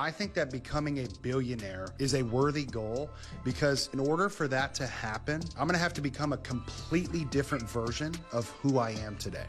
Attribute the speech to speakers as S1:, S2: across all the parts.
S1: I think that becoming a billionaire is a worthy goal because in order for that to happen, I'm going to have to become a completely different version of who I am today.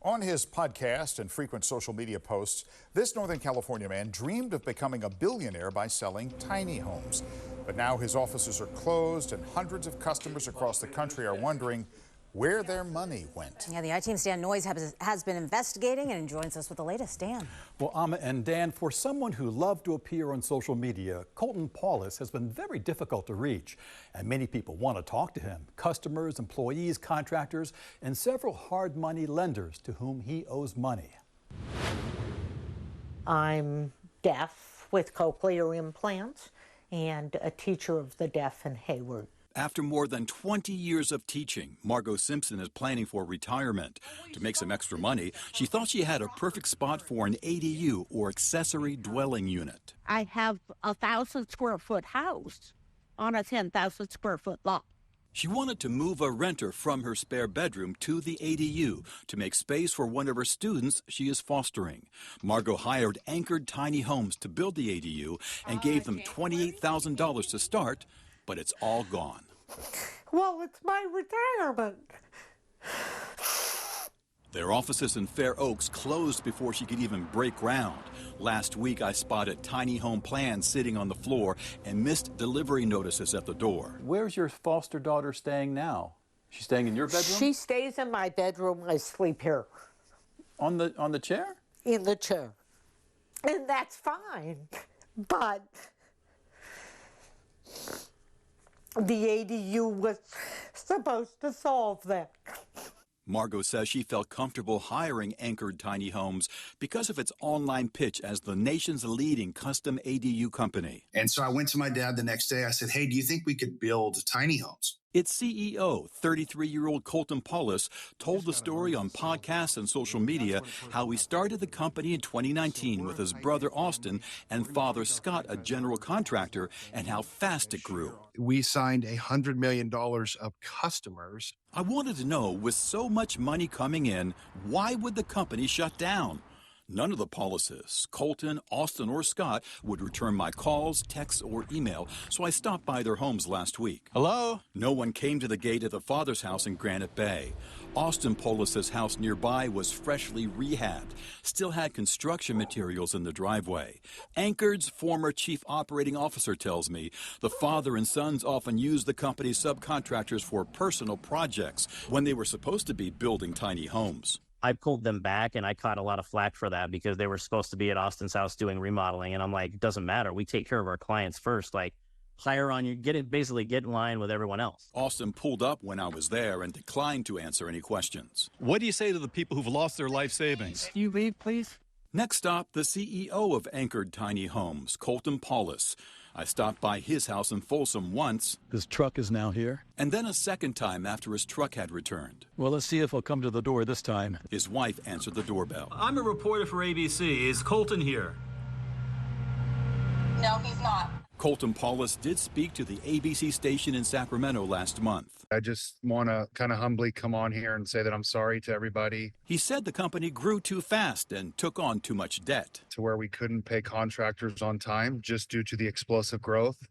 S2: On his podcast and frequent social media posts, this Northern California man dreamed of becoming a billionaire by selling tiny homes. But now his offices are closed and hundreds of customers across the country are wondering where their money went.
S3: Yeah, the I-Team's Dan Noyes has been investigating and joins us with the latest. Dan.
S4: Well, Amma and Dan, for someone who loved to appear on social media, Colton Paulus has been very difficult to reach. And many people want to talk to him. Customers, employees, contractors, and several hard money lenders to whom he owes money.
S5: I'm deaf with cochlear implants and a teacher of the deaf in Hayward.
S6: After more than 20 years of teaching, Margot Simpson is planning for retirement. To make some extra money, she thought she had a perfect spot for an ADU, or accessory dwelling unit.
S7: I have a 1,000-square-foot house on a 10,000-square-foot lot.
S6: She wanted to move a renter from her spare bedroom to the ADU to make space for one of her students she is fostering. Margot hired Anchored Tiny Homes to build the ADU and gave them $28,000 to start, but it's all gone.
S5: Well, it's my retirement.
S6: Their offices in Fair Oaks closed before she could even break ground. Last week, I spotted tiny home plans sitting on the floor and missed delivery notices at the door.
S4: Where's your foster daughter staying now? She's staying in your bedroom?
S5: She stays in my bedroom. I sleep here.
S4: On the chair?
S5: In the chair. And that's fine. But the ADU was supposed to solve that.
S6: Margot says she felt comfortable hiring Anchored Tiny Homes because of its online pitch as the nation's leading custom ADU company.
S8: And so I went to my dad the next day. I said, hey, do you think we could build tiny homes?
S6: Its CEO, 33-year-old Colton Paulus, told the story on podcasts and social media how he started the company in 2019 with his brother Austin and father Scott, a general contractor, and how fast it grew.
S9: We signed $100 million of customers.
S6: I wanted to know, with so much money coming in, why would the company shut down? None of the Pauluses, Colton, Austin, or Scott, would return my calls, texts, or email, so I stopped by their homes last week.
S4: Hello?
S6: No one came to the gate at the father's house in Granite Bay. Austin Paulus's house nearby was freshly rehabbed, still had construction materials in the driveway. Anchored's former chief operating officer tells me the father and sons often used the company's subcontractors for personal projects when they were supposed to be building tiny homes.
S10: I pulled them back, and I caught a lot of flack for that because they were supposed to be at Austin's house doing remodeling. And I'm like, it doesn't matter. We take care of our clients first. Like, hire on you, basically get in line with everyone else.
S6: Austin pulled up when I was there and declined to answer any questions.
S11: What do you say to the people who've lost their life savings?
S5: Can you leave, please?
S6: Next stop, the CEO of Anchored Tiny Homes, Colton Paulus. I stopped by his house in Folsom once.
S11: His truck is now here.
S6: And then a second time after his truck had returned.
S11: Well, let's see if he'll come to the door this time.
S6: His wife answered the doorbell.
S12: I'm a reporter for ABC. Is Colton here?
S13: No, he's not.
S6: Colton Paulus did speak to the ABC station in Sacramento last month.
S9: I just want to kind of humbly come on here and say that I'm sorry to everybody.
S6: He said the company grew too fast and took on too much debt.
S9: To where we couldn't pay contractors on time just due to the explosive growth.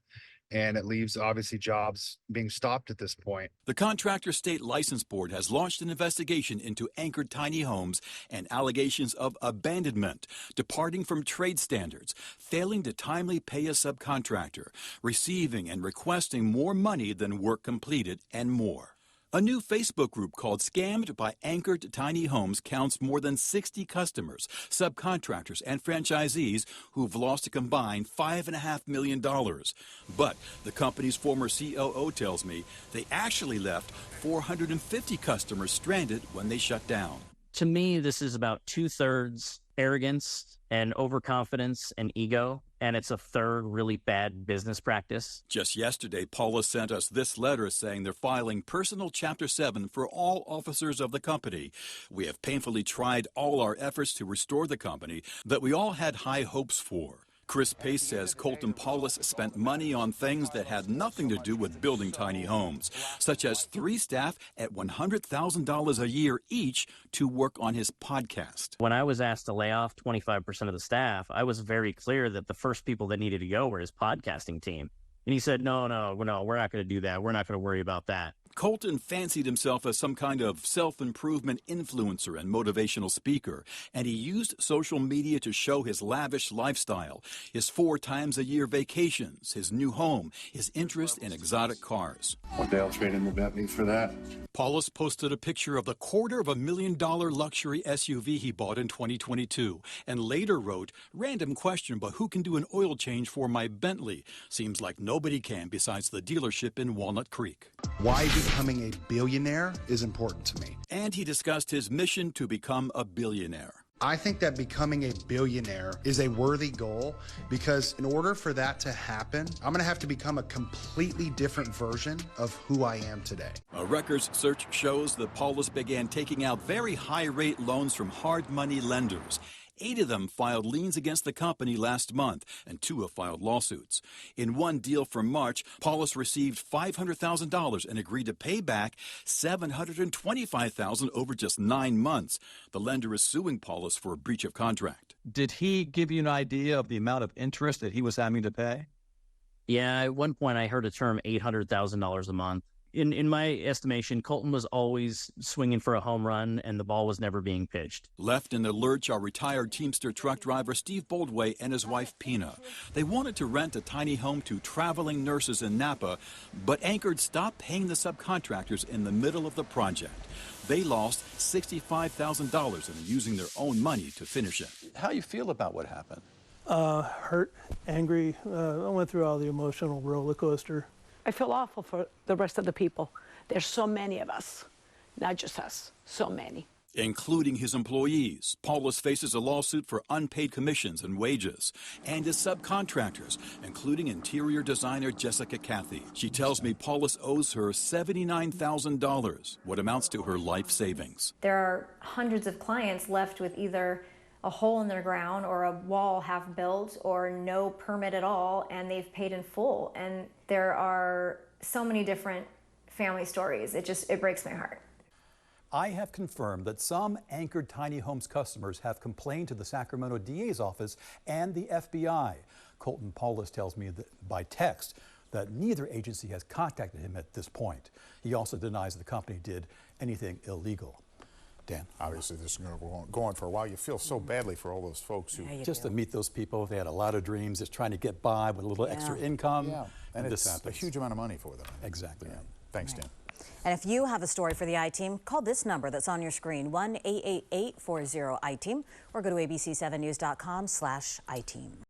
S9: And it leaves, obviously, jobs being stopped at this point.
S6: The Contractor State License Board has launched an investigation into Anchored Tiny Homes and allegations of abandonment, departing from trade standards, failing to timely pay a subcontractor, receiving and requesting more money than work completed, and more. A new Facebook group called Scammed by Anchored Tiny Homes counts more than 60 customers, subcontractors, and franchisees who've lost a combined $5.5 million. But the company's former COO tells me they actually left 450 customers stranded when they shut down.
S10: To me, this is about 2/3 arrogance and overconfidence and ego, and it's a third really bad business practice.
S6: Just yesterday, Paula sent us this letter saying they're filing personal Chapter 7 for all officers of the company. We have painfully tried all our efforts to restore the company that we all had high hopes for. Chris Pace says Colton Paulus spent money on things that had nothing to do with building tiny homes, such as 3 staff at $100,000 a year each to work on his podcast.
S10: When I was asked to lay off 25% of the staff, I was very clear that the first people that needed to go were his podcasting team. And he said, no, we're not going to do that. We're not going to worry about that.
S6: Colton fancied himself as some kind of self-improvement influencer and motivational speaker, and he used social media to show his lavish lifestyle, his 4-times-a-year vacations, his new home, his interest in exotic cars.
S13: One day I'll trade in the Bentley for that.
S6: Paulus posted a picture of the $250,000 luxury SUV he bought in 2022 and later wrote, "Random question, but who can do an oil change for my Bentley? Seems like nobody can besides the dealership in Walnut Creek."
S1: Why becoming a billionaire is important to me.
S6: And he discussed his mission to become a billionaire.
S1: I think that becoming a billionaire is a worthy goal because in order for that to happen, I'm going to have to become a completely different version of who I am today.
S6: A records search shows that Paulus began taking out very high-rate loans from hard money lenders. 8 of them filed liens against the company last month, and 2 have filed lawsuits. In one deal from March, Paulus received $500,000 and agreed to pay back $725,000 over just 9 months. The lender is suing Paulus for a breach of contract.
S11: Did he give you an idea of the amount of interest that he was having to pay?
S10: Yeah, at one point I heard a term $800,000 a month. In my estimation, Colton was always swinging for a home run, and the ball was never being pitched.
S6: Left in the lurch are retired Teamster truck driver Steve Boldway and his wife Pina. They wanted to rent a tiny home to traveling nurses in Napa, but Anchored stopped paying the subcontractors in the middle of the project. They lost $65,000 and are using their own money to finish it.
S11: How you feel about what happened?
S14: Hurt, angry. I went through all the emotional roller coaster.
S15: I feel awful for the rest of the people. There's so many of us, not just us, so many.
S6: Including his employees. Paulus faces a lawsuit for unpaid commissions and wages, and his subcontractors, including interior designer Jessica Cathy. She tells me Paulus owes her $79,000, what amounts to her life savings.
S16: There are hundreds of clients left with either a hole in their ground or a wall half built or no permit at all, and they've paid in full. And there are so many different family stories. It breaks my heart.
S4: I have confirmed that some Anchored Tiny Homes customers have complained to the Sacramento DA's office and the FBI. Colton Paulus tells me that by text that neither agency has contacted him at this point. He also denies the company did anything illegal. Dan.
S2: Obviously, this is going to go on for a while. You feel so badly for all those folks who...
S4: Just to meet those people, they had a lot of dreams, just trying to get by with a little extra income.
S2: Yeah, and
S4: this
S2: it's
S4: happens.
S2: a huge amount of money for them.
S4: Exactly.
S2: Yeah. Thanks, Dan.
S3: And if you have a story for the I-Team, call this number that's on your screen, 1-888-40-I-TEAM, or go to abc7news.com/I-Team.